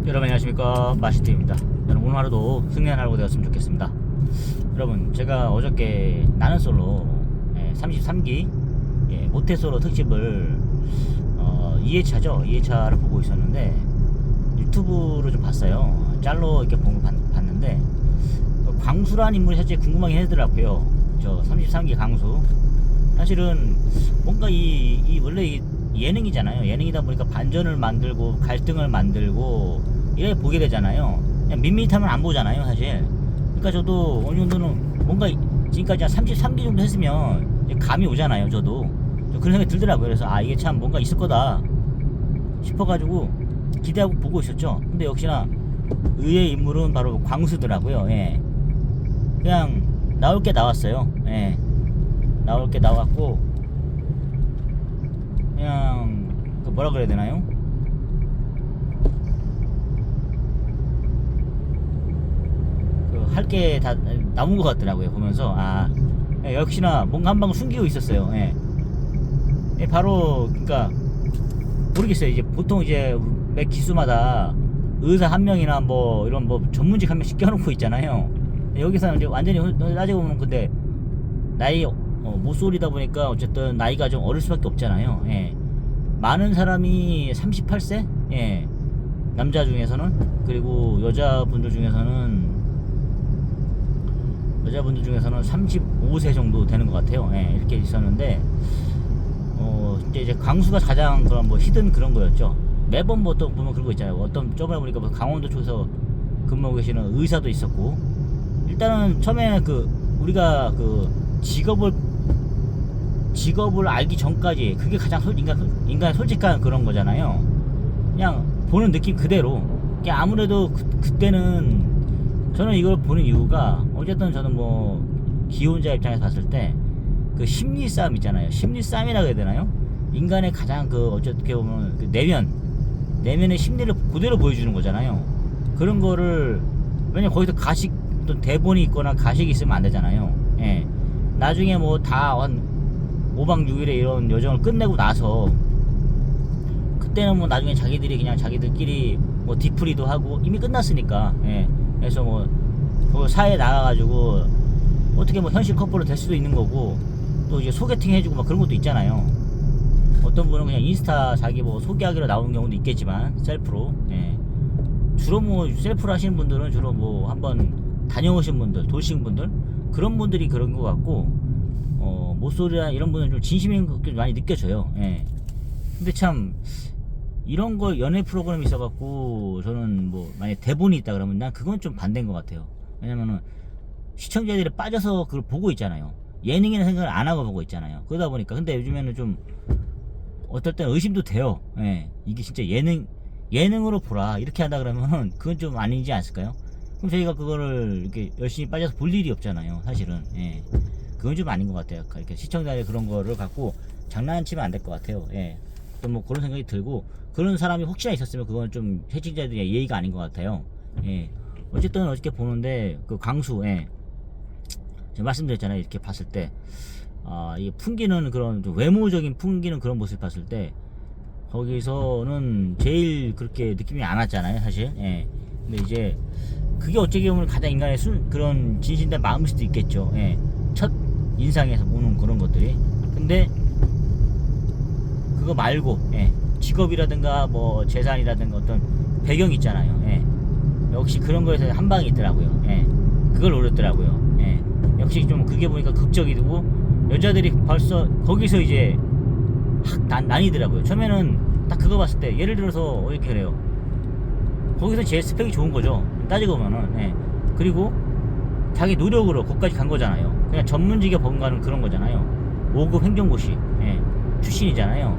여러분 안녕하십니까, 마시트입니다. 저는 오늘 하루도 승리한 하루가 되었으면 좋겠습니다. 여러분, 제가 어저께 나는 솔로 33기 모태솔로 특집을 2회차죠 2회차를 보고 있었는데 유튜브로 좀 봤어요. 짤로 이렇게 봤는데 광수란 인물이 사실 궁금하긴 하더라고요. 저 33기 광수, 사실은 뭔가 이 원래 이 예능이잖아요. 예능이다 보니까 반전을 만들고 갈등을 만들고 이래 보게 되잖아요. 그냥 밋밋하면 안 보잖아요, 사실. 그러니까 저도 어느 정도는 뭔가 지금까지 한 33기 정도 했으면 감이 오잖아요, 저도. 그런 생각이 들더라고요. 그래서 이게 참 뭔가 있을 거다 싶어가지고 기대하고 보고 있었죠. 근데 역시나 의의 인물은 바로 광수더라고요. 예. 그냥 나올 게 나왔어요. 예. 나올 게 나왔고, 그냥 뭐라 그래야 되나요? 할 게 다 나온 것 같더라고요. 보면서 역시나 뭔가 한 방 숨기고 있었어요. 예. 바로 그러니까 모르겠어요. 이제 보통 이제 매 기수마다 의사 한 명이나 뭐 이런 뭐 전문직 한 명씩 껴놓고 있잖아요. 여기서는 이제 완전히 따지고 보면 근데 나이 모쏠이다 보니까 어쨌든 나이가 좀 어릴 수밖에 없잖아요. 예. 많은 사람이 38세? 예. 남자 중에서는. 그리고 여자분들 중에서는 35세 정도 되는 것 같아요. 예. 이렇게 있었는데 이제 광수가 가장 그런 뭐 히든 그런 거였죠. 매번 뭐 또 보면 그런 거 있잖아요. 어떤 저번에 보니까 뭐 강원도 쪽에서 근무하고 계시는 의사도 있었고, 일단은 처음에는 우리가 직업을 알기 전까지 그게 가장 인간의 솔직한 그런 거잖아요. 그냥 보는 느낌 그대로. 그냥 아무래도 그때는 저는 이걸 보는 이유가, 어쨌든 저는 뭐 기혼자 입장에서 봤을 때 심리 싸움 있잖아요. 심리 싸움이라고 해야 되나요? 인간의 가장 어떻게 보면 내면의 심리를 그대로 보여주는 거잖아요. 그런 거를, 왜냐면 거기서 가식, 어떤 대본이 있거나 가식이 있으면 안 되잖아요. 예. 나중에 뭐 다 한 5박 6일에 이런 여정을 끝내고 나서 그때는 뭐 나중에 자기들끼리 뭐 디프리도 하고 이미 끝났으니까. 예. 그래서 뭐 사회에 나가가지고 어떻게 뭐 현실 커플로 될 수도 있는 거고, 또 이제 소개팅 해주고 막 그런 것도 있잖아요. 어떤 분은 그냥 인스타 자기 뭐 소개하기로 나오는 경우도 있겠지만 셀프로. 예. 주로 뭐 셀프로 하시는 분들은 주로 뭐 한번 다녀오신 분들, 도시인 분들, 그런 분들이 그런 것 같고, 모쏠이나 이런 분은 좀 진심인 것 많이 느껴져요. 예. 근데 참 이런 거 연애 프로그램이 있어갖고, 저는 뭐 만약 대본이 있다 그러면 난 그건 좀 반대인 것 같아요. 왜냐면은 시청자들이 빠져서 그걸 보고 있잖아요. 예능이라는 생각을 안 하고 보고 있잖아요. 그러다 보니까. 근데 요즘에는 좀 어떨 때는 의심도 돼요. 예. 이게 진짜 예능으로 보라 이렇게 한다 그러면은 그건 좀 아니지 않을까요? 그럼 저희가 그거를 이렇게 열심히 빠져서 볼 일이 없잖아요, 사실은. 예. 그건 좀 아닌 것 같아요. 이렇게 시청자의 그런 거를 갖고 장난치면 안 될 것 같아요. 예. 또 뭐 그런 생각이 들고, 그런 사람이 혹시나 있었으면 그건 좀 시청자들의 예의가 아닌 것 같아요. 예. 어쨌든 어저께 보는데 광수, 예. 제가 말씀드렸잖아요. 이렇게 봤을 때 이 풍기는 그런 좀 외모적인 풍기는 그런 모습을 봤을 때 거기서는 제일 그렇게 느낌이 안 왔잖아요, 사실. 예. 근데 이제 그게 어찌 보면 가장 인간의 그런 진실된 마음일 수도 있겠죠. 예. 첫 인상에서 보는 그런 것들이. 근데 그거 말고, 예. 직업이라든가 뭐 재산이라든가 어떤 배경이 있잖아요. 예. 역시 그런 거에서 한 방이 있더라고요. 예. 그걸 노렸더라고요. 예. 역시 좀 그게 보니까 극적이고, 여자들이 벌써 거기서 이제 나뉘더라고요. 처음에는 딱 그거 봤을 때, 예를 들어서 이렇게 그래요. 거기서 제일 스펙이 좋은 거죠, 따지고 보면은. 예. 그리고 자기 노력으로 거기까지 간 거잖아요. 그냥 전문직에 번가는 그런 거잖아요. 5급 행정고시 출신이잖아요.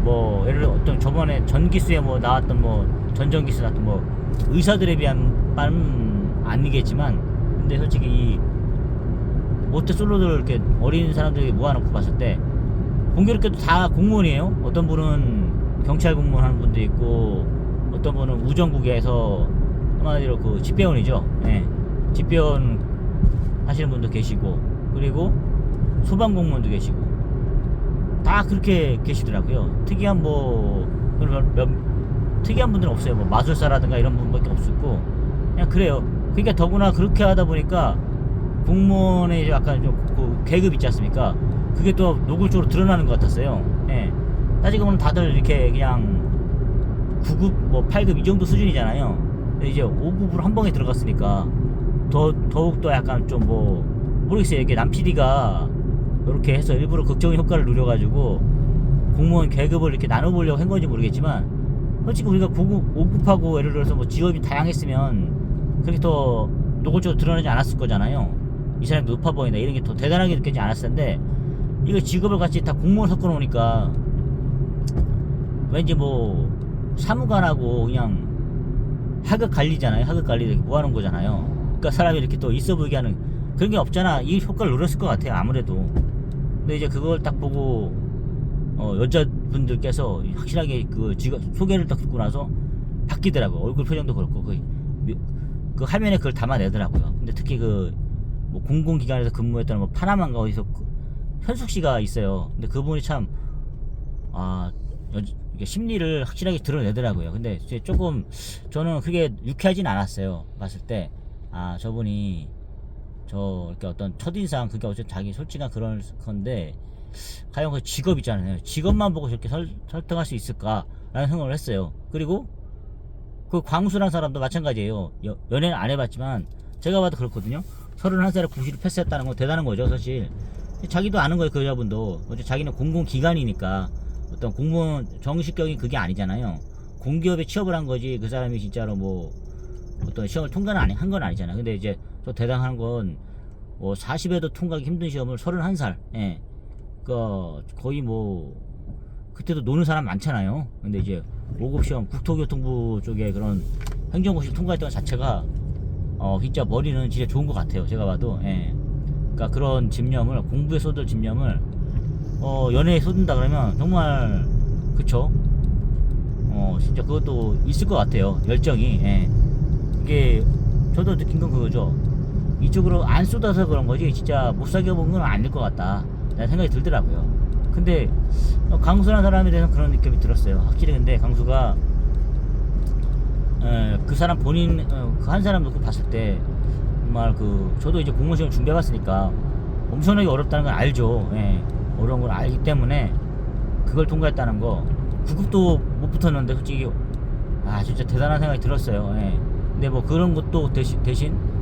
뭐 예를 들어 어떤 저번에 전기수에 뭐 나왔던 뭐 전정기수 나왔던 뭐 의사들에 비한 바는 아니겠지만, 근데 솔직히 이 모태솔로들 이렇게 어린 사람들이 모아놓고 봤을 때 공교롭게도 다 공무원이에요. 어떤 분은 경찰 공무원 하는 분도 있고, 어떤 분은 우정국에서 한마디로 집배원이죠. 예. 집배원 하시는 분도 계시고, 그리고 소방공무원도 계시고, 다 그렇게 계시더라고요. 특이한 뭐 특이한 분들은 없어요. 뭐 마술사라든가 이런 분밖에 없었고 그냥 그래요. 그러니까 더구나 그렇게 하다 보니까 공무원의 약간 좀그 계급 있지 않습니까? 그게 또 노골적으로 드러나는 것 같았어요. 예. 따지고 보면 다들 이렇게 그냥 9급 뭐 8급 이 정도 수준이잖아요. 근데 이제 5급으로 한 방에 들어갔으니까 더욱더 약간 좀 뭐 모르겠어요. 이게 남 PD가 이렇게 해서 일부러 극적인 효과를 누려가지고 공무원 계급을 이렇게 나눠보려고 한 건지 모르겠지만 솔직히 우리가 9급, 5급하고 예를 들어서 뭐 직업이 다양했으면 그렇게 더 노골적으로 드러나지 않았을 거잖아요. 이 사람이 높아 보인다 이런 게 더 대단하게 느껴지지 않았을 텐데 이거 직업을 같이 다 공무원 섞어 놓으니까 왠지 뭐 사무관하고 그냥 하급 관리잖아요. 하급 관리 뭐 하는 거잖아요. 그러니까 사람이 이렇게 또 있어 보이게 하는 그런 게 없잖아. 이 효과를 노렸을 것 같아요. 아무래도. 근데 이제 그걸 딱 보고 여자분들께서 확실하게 그 직업 소개를 딱 듣고 나서 바뀌더라고요. 얼굴 표정도 그렇고 그 화면에 그걸 담아내더라고요. 근데 특히 그 뭐 공공기관에서 근무했던 뭐 파나마인가 어디서 현숙 씨가 있어요. 근데 그분이 참 이게 심리를 확실하게 드러내더라고요. 근데 이제 조금 저는 그게 유쾌하진 않았어요. 봤을 때 저분이 이렇게 어떤 첫인상 그게 어쨌든 자기 솔직한 그런 건데 과연 그 직업 있잖아요. 직업만 보고 저렇게 설득할 수 있을까라는 생각을 했어요. 그리고 그 광수란 사람도 마찬가지예요. 연애는 안 해봤지만 제가 봐도 그렇거든요. 31살에 90을 패스했다는 건 대단한 거죠, 사실. 자기도 아는 거예요, 그 여자분도. 어제 자기는 공공기관이니까 어떤 공무원 정식적인 그게 아니잖아요. 공기업에 취업을 한 거지 그 사람이 진짜로 뭐 어떤 시험을 통과는 한 건 아니잖아요. 근데 이제 또 대단한 건 뭐 40에도 통과하기 힘든 시험을 31살, 예. 거의 뭐 그때도 노는 사람 많잖아요. 근데 이제 5급 시험 국토교통부 쪽에 그런 행정고시 통과했던 것 자체가 진짜 머리는 진짜 좋은 것 같아요. 제가 봐도. 예. 그러니까 그런 집념을 공부에 쏟을 집념을 연애에 쏟는다 그러면 정말 그쵸. 진짜 그것도 있을 것 같아요. 열정이. 예. 이게 저도 느낀 건 그거죠. 이쪽으로 안 쏟아서 그런 거지 진짜 못 사귀어본 건 아닐 것 같다 라는 생각이 들더라고요. 근데 강수라는 사람에 대해서 그런 느낌이 들었어요. 확실히. 근데 강수가 그 사람 본인 그 한 사람 놓고 봤을 때 정말 저도 이제 공무원 시험 준비해봤으니까 엄청나게 어렵다는 걸 알죠. 예. 어려운 걸 알기 때문에 그걸 통과했다는 거 9급도 못 붙었는데 솔직히 진짜 대단한 생각이 들었어요. 예. 근데 뭐 그런 것도 대신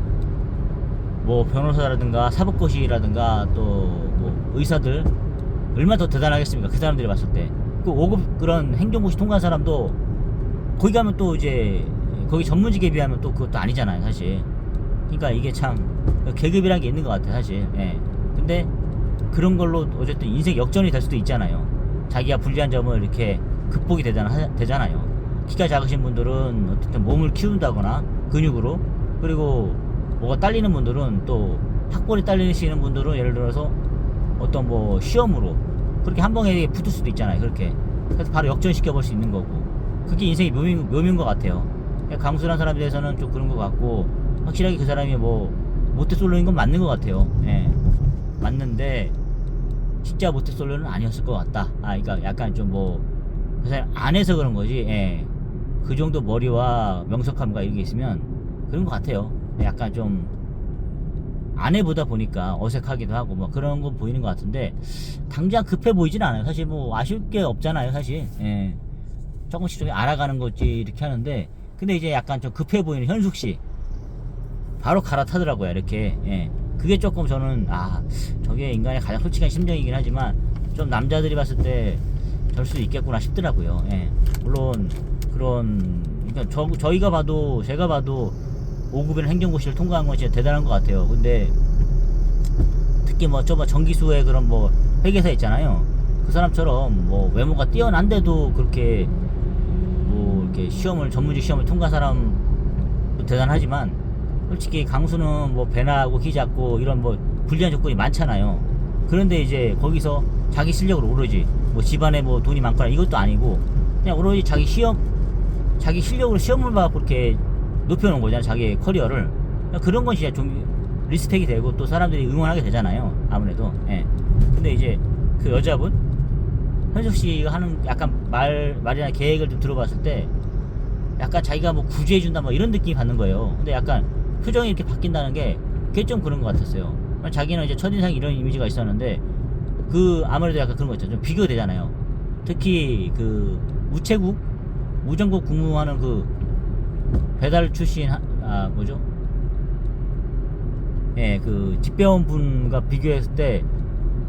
뭐 변호사라든가 사법고시라든가 또 뭐 의사들 얼마나 더 대단하겠습니까? 그 사람들이 봤을 때. 그 5급 그런 행정고시 통과한 사람도 거기 가면 또 이제 거기 전문직에 비하면 또 그것도 아니잖아요, 사실. 그러니까 이게 참 계급이란 게 있는 것 같아요, 사실. 예. 근데 그런 걸로 어쨌든 인생 역전이 될 수도 있잖아요. 자기가 불리한 점을 이렇게 극복이 되잖아요. 키가 작으신 분들은 어쨌든 몸을 키운다거나 근육으로, 그리고 뭐가 딸리는 분들은 또 학벌이 딸리시는 분들은 예를 들어서 어떤 뭐 시험으로 그렇게 한 방에 붙을 수도 있잖아요. 그렇게. 그래서 바로 역전시켜 볼 수 있는 거고. 그게 인생의 묘미인 것 같아요. 강수란 사람에 대해서는 좀 그런 것 같고, 확실하게 그 사람이 뭐 모태솔로인 건 맞는 것 같아요. 예. 맞는데 진짜 모태솔로는 아니었을 것 같다. 그러니까 약간 좀 뭐 그 사람 안에서 그런 거지. 예. 그 정도 머리와 명석함과 이런 게 있으면 그런 것 같아요. 약간 좀 아내보다 보니까 어색하기도 하고 뭐 그런 거 보이는 것 같은데 당장 급해 보이진 않아요. 사실 뭐 아쉬울 게 없잖아요, 사실. 예. 조금씩 좀 알아가는 거지 이렇게 하는데, 근데 이제 약간 좀 급해 보이는 현숙 씨 바로 갈아타더라고요, 이렇게. 예. 그게 조금 저는 저게 인간의 가장 솔직한 심정이긴 하지만 좀 남자들이 봤을 때 될 수 있겠구나 싶더라고요. 예. 물론 그런, 그러니까 저희가 봐도, 제가 봐도 5급이나 행정고시를 통과한 건 진짜 대단한 것 같아요. 근데 특히 뭐 정기수의 그런 뭐 회계사 있잖아요. 그 사람처럼 뭐 외모가 뛰어난데도 그렇게 뭐 이렇게 전문직 시험을 통과한 사람도 대단하지만, 솔직히 강수는 뭐 배나고 키 작고 이런 뭐 불리한 조건이 많잖아요. 그런데 이제 거기서 자기 실력으로 오로지 뭐 집안에 뭐 돈이 많거나 이것도 아니고 그냥 오로지 자기 실력으로 시험을 봐서 그렇게 높여놓은 거잖아요, 자기의 커리어를. 그런 건 진짜 좀 리스펙이 되고 또 사람들이 응원하게 되잖아요, 아무래도. 예. 근데 이제 그 여자분 현숙 씨가 하는 약간 말이나 계획을 좀 들어봤을 때 약간 자기가 뭐 구제해준다 뭐 이런 느낌이 받는 거예요. 근데 약간 표정이 이렇게 바뀐다는 게 그게 좀 그런 것 같았어요. 자기는 이제 첫인상 이런 이미지가 있었는데 그 아무래도 약간 그런 거 있죠. 좀 비교가 되잖아요. 특히 그 우체국 우정국 근무하는 그 배달 출신 뭐죠? 예, 그 집배원 분과 비교했을 때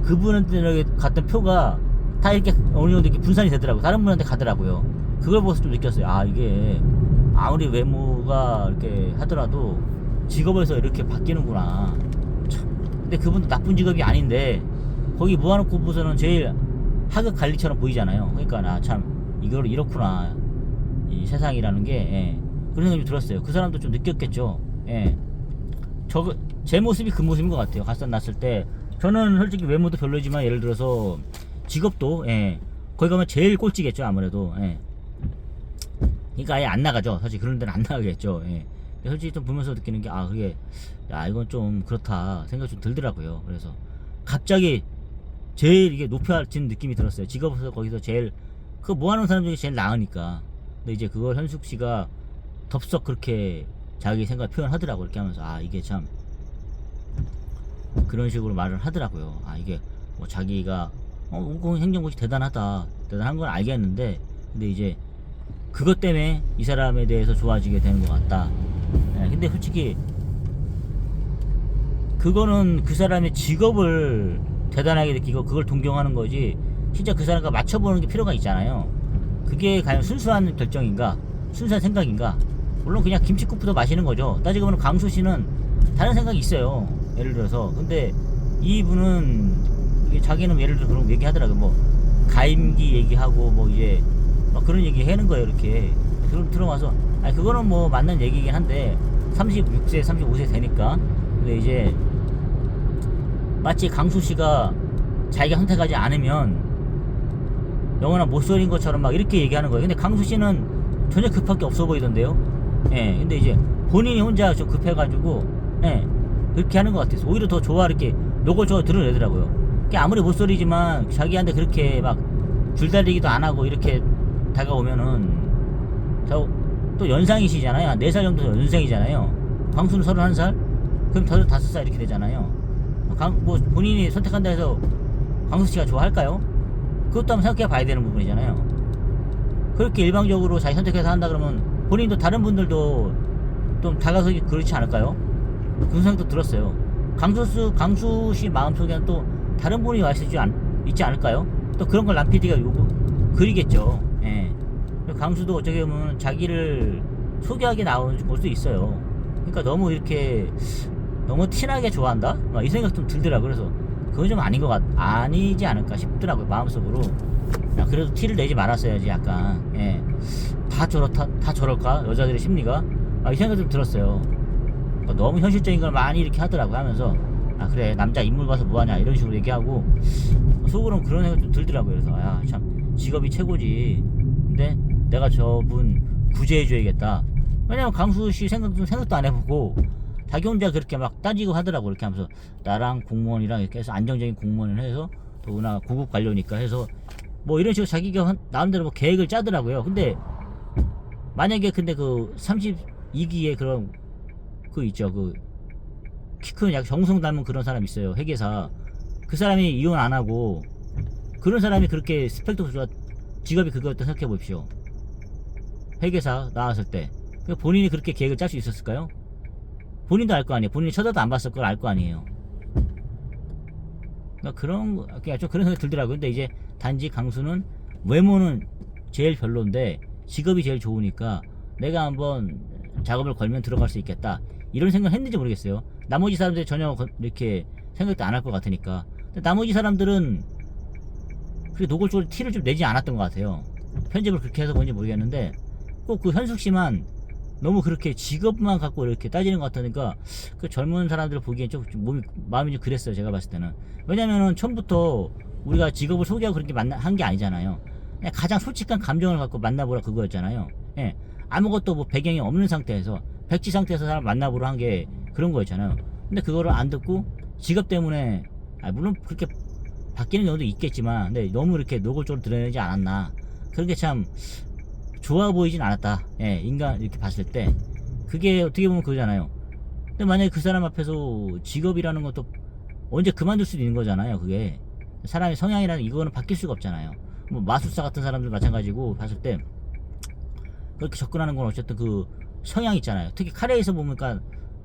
그분한테 갔던 표가 다 이렇게 어느 정도 이렇게 분산이 되더라고요. 다른 분한테 가더라고요. 그걸 보고서 좀 느꼈어요. 아, 이게 아무리 외모가 이렇게 하더라도 직업에서 이렇게 바뀌는구나. 참. 근데 그분도 나쁜 직업이 아닌데 거기 모아놓고 보서는 제일 하급 관리처럼 보이잖아요. 그러니까 나 참 이걸 이렇구나. 이 세상이라는 게 예. 그런 생각이 들었어요. 그 사람도 좀 느꼈겠죠. 예. 제 모습이 그 모습인 것 같아요. 갓산 났을 때 저는 솔직히 외모도 별로지만 예를 들어서 직업도 예. 거기 가면 제일 꼴찌겠죠 아무래도. 예. 그러니까 아예 안 나가죠. 사실 그런 데는 안 나가겠죠. 예. 솔직히 좀 보면서 느끼는 게 그게 야 이건 좀 그렇다 생각이 좀 들더라고요. 그래서 갑자기 제일 이게 높아진 느낌이 들었어요. 직업에서 거기서 제일 그 모아놓은 사람 중에 제일 나으니까. 근데 이제 그걸 현숙 씨가 덥석 그렇게 자기 생각 표현하더라고. 이렇게 하면서 이게 참 그런 식으로 말을 하더라고요. 이게 뭐 자기가 우공 행정고시 대단하다 대단한 건 알겠는데 근데 이제 그것 때문에 이 사람에 대해서 좋아지게 되는 것 같다. 근데 솔직히 그거는 그 사람의 직업을 대단하게 느끼고 그걸 동경하는 거지 진짜 그 사람과 맞춰보는 게 필요가 있잖아요. 그게 과연 순수한 결정인가 순수한 생각인가. 물론 그냥 김치국부터 마시는 거죠. 따지고 보면 강수 씨는 다른 생각이 있어요. 예를 들어서 근데 이분은 자기는 예를 들어 그런 얘기하더라고요. 뭐 가임기 얘기하고 뭐 이제 막 그런 얘기 하는 거예요. 이렇게 들어와서 그거는 뭐 맞는 얘기긴 한데 36세 35세 되니까. 근데 이제 마치 강수 씨가 자기가 선택하지 않으면 영원한 모쏠인 것처럼 막 이렇게 얘기하는 거예요. 근데 강수 씨는 전혀 급할 게 없어 보이던데요. 예, 근데 이제 본인이 혼자 좀 급해가지고, 예, 그렇게 하는 것 같아서 오히려 더 좋아, 이렇게 노골적으로 드러내더라고요. 그게 아무리 모쏠이지만 자기한테 그렇게 막 줄다리기도 안 하고 이렇게 다가오면은, 또 연상이시잖아요. 한 4살 정도 연상이잖아요. 광수는 31살? 그럼 저는 5살 이렇게 되잖아요. 뭐 본인이 선택한다 해서 광수 씨가 좋아할까요? 그것도 한번 생각해 봐야 되는 부분이잖아요. 그렇게 일방적으로 자기 선택해서 한다 그러면 본인도 다른 분들도 좀 다가서기 그렇지 않을까요? 그런 생각도 들었어요. 강수 씨 마음속에는 또 다른 분이 와 있지 않을까요? 또 그런 걸 남PD가 그리겠죠. 예. 강수도 어떻게 보면 자기를 소개하게 나올 수도 있어요. 그러니까 너무 이렇게 너무 티나게 좋아한다? 이 생각 좀 들더라고요. 그래서 그건 좀 아니지 않을까 싶더라고요. 마음속으로. 야, 그래도 티를 내지 말았어야지, 약간. 예. 다 저럴까? 여자들의 심리가? 이 생각 좀 들었어요. 너무 현실적인 걸 많이 이렇게 하더라고요. 하면서, 그래, 남자 인물 봐서 뭐하냐, 이런 식으로 얘기하고, 속으로는 그런 생각 좀 들더라고요. 그래서, 참, 직업이 최고지. 근데 내가 저분 구제해줘야겠다. 왜냐면 강수 씨 생각도 안 해보고, 자기 혼자 그렇게 막 따지고 하더라고. 이렇게 하면서 나랑 공무원이랑 이렇게 해서 안정적인 공무원을 해서 더구나 고급 관료니까 해서 뭐 이런 식으로 자기가 나름대로 뭐 계획을 짜더라고요. 근데 만약에 그 32기에 그런 있죠. 키 큰 약 정우성 닮은 그런 사람 있어요. 회계사. 그 사람이 이혼 안 하고 그런 사람이 그렇게 스펙도 좋아 직업이 그거였다 생각해 보십시오. 회계사 나왔을 때 본인이 그렇게 계획을 짤 수 있었을까요? 본인도 알 거 아니에요. 본인이 쳐다도 안 봤을 걸 알 거 아니에요. 그러니까 그냥 좀 그런 생각이 들더라고요. 근데 이제 단지 강수는 외모는 제일 별론데 직업이 제일 좋으니까 내가 한번 작업을 걸면 들어갈 수 있겠다. 이런 생각을 했는지 모르겠어요. 나머지 사람들이 전혀 이렇게 생각도 안 할 것 같으니까. 근데 나머지 사람들은 그렇게 노골적으로 티를 좀 내지 않았던 것 같아요. 편집을 그렇게 해서 그런지 모르겠는데 꼭 그 현숙 씨만 너무 그렇게 직업만 갖고 이렇게 따지는 것 같으니까 그 젊은 사람들 보기엔 좀 마음이 좀 그랬어요. 제가 봤을 때는. 왜냐면은 처음부터 우리가 직업을 소개하고 그렇게 한 게 아니잖아요. 그냥 가장 솔직한 감정을 갖고 만나보라 그거였잖아요. 예. 아무것도 뭐 배경이 없는 상태에서 백지 상태에서 사람 만나보라 한 게 그런 거였잖아요. 근데 그거를 안 듣고 직업 때문에 물론 그렇게 바뀌는 경우도 있겠지만 근데 너무 이렇게 노골적으로 드러내지 않았나. 그런 게 참 좋아 보이진 않았다. 예, 인간 이렇게 봤을 때 그게 어떻게 보면 그거잖아요. 근데 만약에 그 사람 앞에서 직업이라는 것도 언제 그만둘 수도 있는 거잖아요. 그게 사람의 성향이라는 이거는 바뀔 수가 없잖아요. 뭐 마술사 같은 사람들 마찬가지고 봤을 때 그렇게 접근하는 건 어쨌든 그 성향 있잖아요. 특히 카레에서 보니까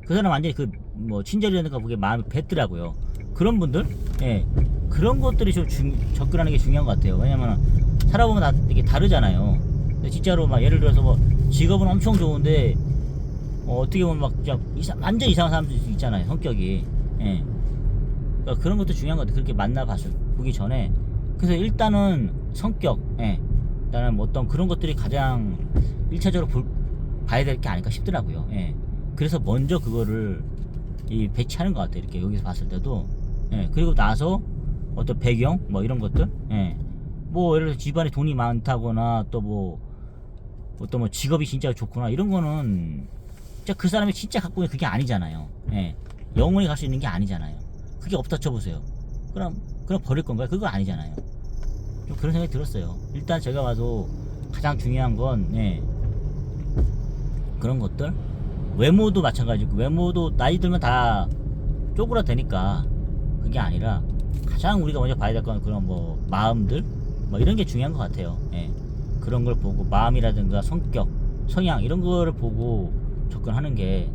그 사람 완전히 그 뭐 친절이라든가 그게 마음이 뱉더라고요. 그런 분들, 예, 그런 것들이 좀 접근하는 게 중요한 것 같아요. 왜냐면 살아보면 다 이게 다르잖아요. 근데 진짜로 막 예를 들어서 뭐 직업은 엄청 좋은데 어떻게 보면 막 진짜 완전 이상한 사람도 있잖아요. 성격이. 예. 그러니까 그런 것도 중요한 것 같아요. 그렇게 보기 전에. 그래서 일단은 성격, 예. 일단은 뭐 어떤 그런 것들이 가장 1차적으로 봐야 될 게 아닐까 싶더라고요. 예. 그래서 먼저 그거를 배치하는 것 같아요. 이렇게 여기서 봤을 때도. 예. 그리고 나서 어떤 배경, 뭐 이런 것들, 예. 뭐 예를 들어서 집안에 돈이 많다거나 또 뭐 어떤 뭐 직업이 진짜 좋거나 이런 거는 진짜 그 사람이 진짜 갖고 있는 그게 아니잖아요. 예. 영원히 갈 수 있는 게 아니잖아요. 그게 없다 쳐보세요. 그럼 버릴 건가요? 그거 아니잖아요. 좀 그런 생각이 들었어요. 일단 제가 봐도 가장 중요한 건, 예, 그런 것들. 외모도 마찬가지고, 외모도 나이 들면 다 쪼그라드니까 그게 아니라 가장 우리가 먼저 봐야 될 건 그런 뭐 마음들, 뭐 이런 게 중요한 것 같아요. 예. 그런 걸 보고 마음이라든가 성격, 성향 이런 거를 보고 접근하는 게,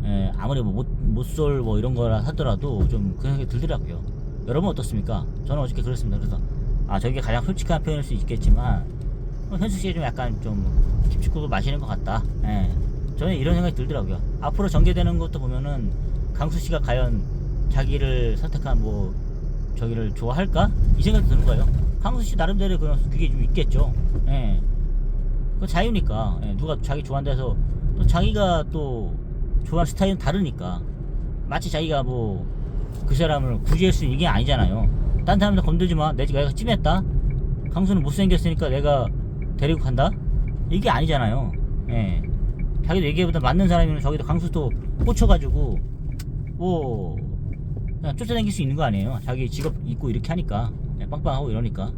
예, 아무리 뭐 못쏠 뭐 이런 거라 하더라도 좀 그런 생각이 들더라고요. 여러분 어떻습니까? 저는 어저께 그랬습니다. 그래서 저게 가장 솔직한 표현일 수 있겠지만 현숙 씨가 좀 약간 좀 김치국을 마시는 것 같다. 예. 저는 이런 생각이 들더라고요. 앞으로 전개되는 것도 보면은 강수 씨가 과연 자기를 선택한 뭐 저기를 좋아할까? 이 생각이 드는 거예요. 강수 씨 나름대로 그게 좀 있겠죠. 예. 그 자유니까. 예. 누가 자기 좋아한다 해서 또 자기가 또 좋아하는 스타일은 다르니까. 마치 자기가 뭐 그 사람을 구제할 수 있는 게 아니잖아요. 딴 사람들 건들지 마. 내가 찜했다. 강수는 못생겼으니까 내가 데리고 간다? 이게 아니잖아요. 예. 자기도 얘기보다 맞는 사람이면 저기도 강수도 꽂혀가지고 뭐 그냥 쫓아다닐 수 있는 거 아니에요. 자기 직업 있고 이렇게 하니까. 예, 빵빵하고 이러니까.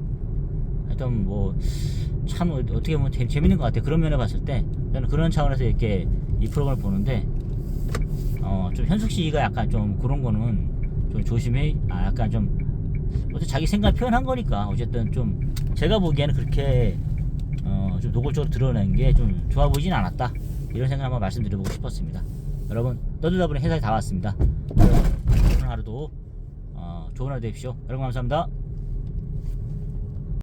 하여튼 뭐 참 어떻게 보면 재밌는 것 같아요. 그런 면에 봤을 때 저는 그런 차원에서 이렇게 이 프로그램을 보는데 좀 현숙 씨가 약간 좀 그런 거는 좀 조심해. 약간 좀 어쨌든 자기 생각을 표현한 거니까 어쨌든 좀 제가 보기에는 그렇게 좀 노골적으로 드러낸 게 좀 좋아 보이진 않았다. 이런 생각 한번 말씀드려보고 싶었습니다. 여러분 떠들다 보니 회사에 다 왔습니다. 오늘 하루도 좋은 하루 되십시오. 여러분 감사합니다.